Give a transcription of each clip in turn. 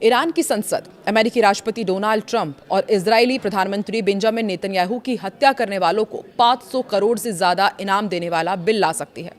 Iran की संसद अमेरिकी राष्ट्रपति डोनाल्ड ट्रंप और इजरायली प्रधानमंत्री बेंजामिन नेतन्याहू की हत्या करने वालों को 500 करोड़ से ज्यादा इनाम देने वाला बिल ला सकती है।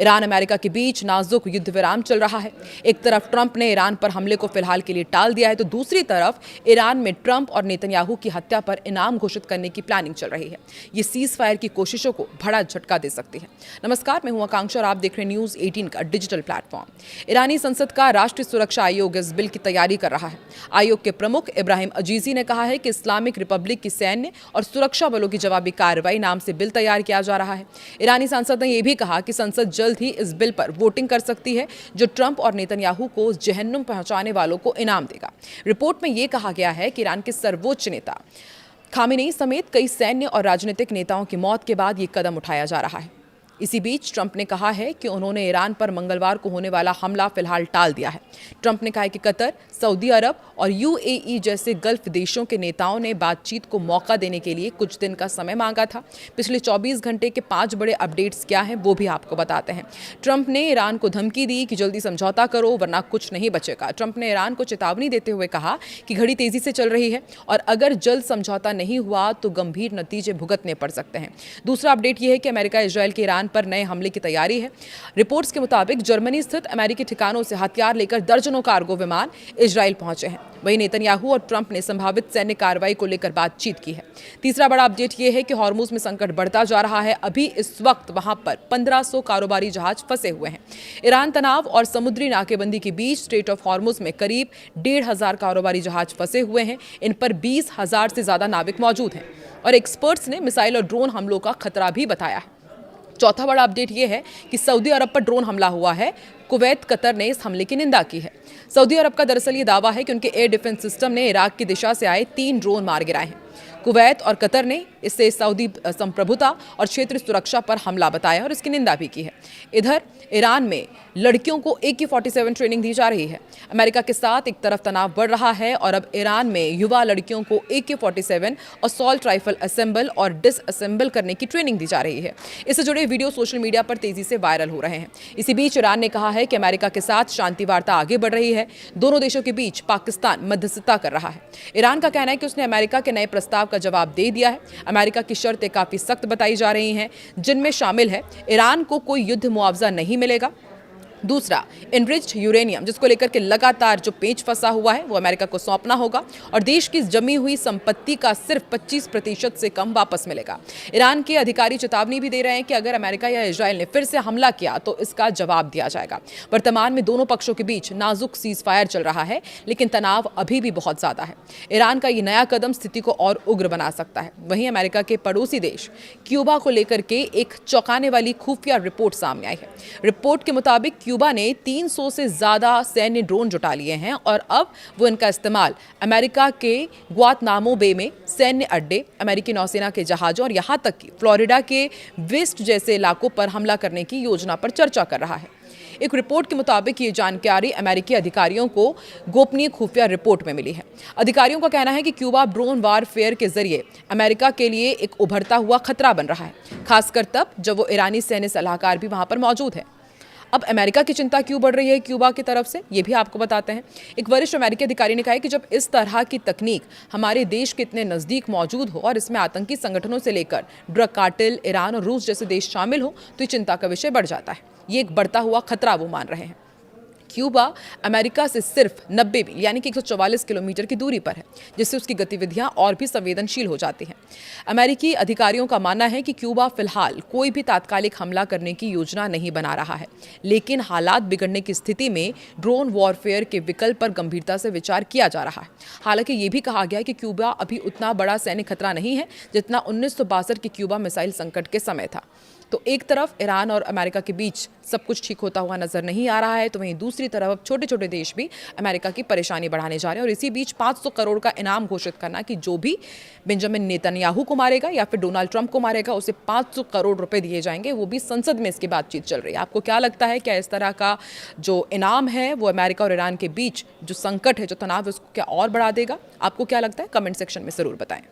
ईरान अमेरिका के बीच नाजुक युद्ध विराम चल रहा है। एक तरफ ट्रंप ने ईरान पर हमले को फिलहाल के लिए टाल दिया है, तो दूसरी तरफ ईरान में ट्रंप और नेतन्याहू की हत्या पर इनाम घोषित करने की प्लानिंग चल रही है। ये सीज फायर की कोशिशों को बड़ा झटका दे सकती है। नमस्कार, मैं हूं आकांक्षा और आप देख रहे हैं न्यूज 18 का डिजिटल प्लेटफॉर्म। ईरानी संसद का राष्ट्रीय सुरक्षा आयोग इस बिल की तैयारी कर रहा है। आयोग के प्रमुख इब्राहिम अजीजी ने कहा है कि इस्लामिक रिपब्लिक की सैन्य और सुरक्षा बलों की जवाबी कार्रवाई नाम से बिल तैयार किया जा रहा है। ईरानी सांसद ने यह भी कहा कि संसद जल्द ही इस बिल पर वोटिंग कर सकती है, जो ट्रंप और नेतन्याहू को जहन्नुम पहुंचाने वालों को इनाम देगा। रिपोर्ट में यह कहा गया है कि ईरान के सर्वोच्च नेता खामेनेई समेत कई सैन्य और राजनीतिक नेताओं की मौत के बाद यह कदम उठाया जा रहा है। इसी बीच ट्रंप ने कहा है कि उन्होंने ईरान पर मंगलवार को होने वाला हमला फिलहाल टाल दिया है। ट्रंप ने कहा है कि कतर, सऊदी अरब और यूएई जैसे गल्फ देशों के नेताओं ने बातचीत को मौका देने के लिए कुछ दिन का समय मांगा था। पिछले 24 घंटे के 5 बड़े अपडेट्स क्या हैं वो भी आपको बताते हैं। ट्रंप ने ईरान को धमकी दी कि जल्दी समझौता करो वरना कुछ नहीं बचेगा। ट्रंप ने ईरान को चेतावनी देते हुए कहा कि घड़ी तेजी से चल रही है और अगर जल्द समझौता नहीं हुआ तो गंभीर नतीजे भुगतने पड़ सकते हैं। दूसरा अपडेट यह है कि अमेरिका इजरायल के ईरान पर नए हमले की तैयारी है। रिपोर्ट्स के मुताबिक जर्मनी स्थित अमेरिकी ठिकानों से हथियार लेकर दर्जनों कार्गो विमान इजरायल पहुंचे हैं। वहीं नेतन्याहू और ट्रंप ने संभावित सैन्य कार्रवाई को लेकर बातचीत की है। तीसरा बड़ा अपडेट यह है कि हॉर्मुज में संकट बढ़ता जा रहा है। अभी इस वक्त वहां पर 1500 कारोबारी जहाज फंसे हुए हैं। ईरान तनाव और समुद्री नाकेबंदी के बीच स्ट्रेट ऑफ हॉर्मुज में करीब 1500 कारोबारी जहाज फंसे हुए हैं। इन पर 20,000 से ज्यादा नाविक मौजूद हैं और एक्सपर्ट्स ने मिसाइल और ड्रोन हमलों का खतरा भी बताया है। चौथा बड़ा अपडेट यह है कि सऊदी अरब पर ड्रोन हमला हुआ है। कुवैत, कतर ने इस हमले की निंदा की है। सऊदी अरब का दरअसल ये दावा है कि उनके एयर डिफेंस सिस्टम ने इराक की दिशा से आए 3 ड्रोन मार गिराए हैं। कुवैत और कतर ने इससे सऊदी संप्रभुता और क्षेत्रीय सुरक्षा पर हमला बताया और इसकी निंदा भी की है। इधर ईरान में लड़कियों को AK-47 ट्रेनिंग दी जा रही है। अमेरिका के साथ एक तरफ तनाव बढ़ रहा है और अब ईरान में युवा लड़कियों को AK-47 असॉल्ट राइफल असेंबल और डिसअसेंबल करने की ट्रेनिंग दी जा रही है। इससे जुड़े वीडियो सोशल मीडिया पर तेजी से वायरल हो रहे हैं। इसी बीच ईरान ने कहा है कि अमेरिका के साथ शांति वार्ता आगे बढ़ रही है। दोनों देशों के बीच पाकिस्तान मध्यस्थता कर रहा है। ईरान का कहना है कि उसने अमेरिका के नए प्रस्ताव का जवाब दे दिया है। अमेरिका की शर्तें काफी सख्त बताई जा रही हैं, जिनमें शामिल है ईरान को कोई युद्ध मुआवजा नहीं मिलेगा। दूसरा, इनरिच्ड यूरेनियम जिसको लेकर के लगातार जो पेच फंसा हुआ है वो अमेरिका को सौंपना होगा और देश की जमी हुई संपत्ति का सिर्फ 25% से कम वापस मिलेगा। ईरान के अधिकारी चेतावनी भी दे रहे हैं कि अगर अमेरिका या इजरायल ने फिर से हमला किया तो इसका जवाब दिया जाएगा। वर्तमान में दोनों पक्षों के बीच नाजुक सीज फायर चल रहा है, लेकिन तनाव अभी भी बहुत ज्यादा है। ईरान का ये नया कदम स्थिति को और उग्र बना सकता है। वहीं अमेरिका के पड़ोसी देश क्यूबा को लेकर के एक चौंकाने वाली खुफिया रिपोर्ट सामने आई है। रिपोर्ट के मुताबिक क्यूबा ने 300 से ज्यादा सैन्य ड्रोन जुटा लिए हैं और अब वो इनका इस्तेमाल अमेरिका के ग्वातनामो बे में सैन्य अड्डे, अमेरिकी नौसेना के जहाजों और यहां तक कि फ्लोरिडा के वेस्ट जैसे इलाकों पर हमला करने की योजना पर चर्चा कर रहा है। एक रिपोर्ट के मुताबिक ये जानकारी अमेरिकी अधिकारियों को गोपनीय खुफिया रिपोर्ट में मिली है। अधिकारियों का कहना है कि क्यूबा ड्रोन वारफेयर के जरिए अमेरिका के लिए एक उभरता हुआ खतरा बन रहा है, खासकर तब जब वो ईरानी सैन्य सलाहकार भी वहां पर मौजूद है। अब अमेरिका की चिंता क्यों बढ़ रही है क्यूबा की तरफ से, ये भी आपको बताते हैं। एक वरिष्ठ अमेरिकी अधिकारी ने कहा है कि जब इस तरह की तकनीक हमारे देश के इतने नज़दीक मौजूद हो और इसमें आतंकी संगठनों से लेकर ड्रग कार्टेल, ईरान और रूस जैसे देश शामिल हो तो ये चिंता का विषय बढ़ जाता है। ये एक बढ़ता हुआ खतरा वो मान रहे हैं। क्यूबा अमेरिका से सिर्फ 90 मील यानी कि 144 किलोमीटर की दूरी पर है, जिससे उसकी गतिविधियां और भी संवेदनशील हो जाती हैं। अमेरिकी अधिकारियों का मानना है कि क्यूबा फिलहाल कोई भी तात्कालिक हमला करने की योजना नहीं बना रहा है, लेकिन हालात बिगड़ने की स्थिति में ड्रोन वॉरफेयर के विकल्प पर गंभीरता से विचार किया जा रहा है। हालांकि ये भी कहा गया है कि क्यूबा अभी उतना बड़ा सैन्य खतरा नहीं है जितना 1962 के क्यूबा मिसाइल संकट के समय था। तो एक तरफ ईरान और अमेरिका के बीच सब कुछ ठीक होता हुआ नजर नहीं आ रहा है, तो वहीं दूसरी तरफ अब छोटे छोटे देश भी अमेरिका की परेशानी बढ़ाने जा रहे हैं और इसी बीच 500 करोड़ का इनाम घोषित करना कि जो भी बेंजामिन नेतन्याहू को मारेगा या फिर डोनाल्ड ट्रंप को मारेगा उसे 500 करोड़ रुपए दिए जाएंगे। वो भी संसद में इसकी बातचीत चल रही है। आपको क्या लगता है, क्या इस तरह का जो इनाम है वो अमेरिका और ईरान के बीच जो संकट है, जो तनाव है, उसको क्या और बढ़ा देगा? आपको क्या लगता है? कमेंट सेक्शन में जरूर बताएं।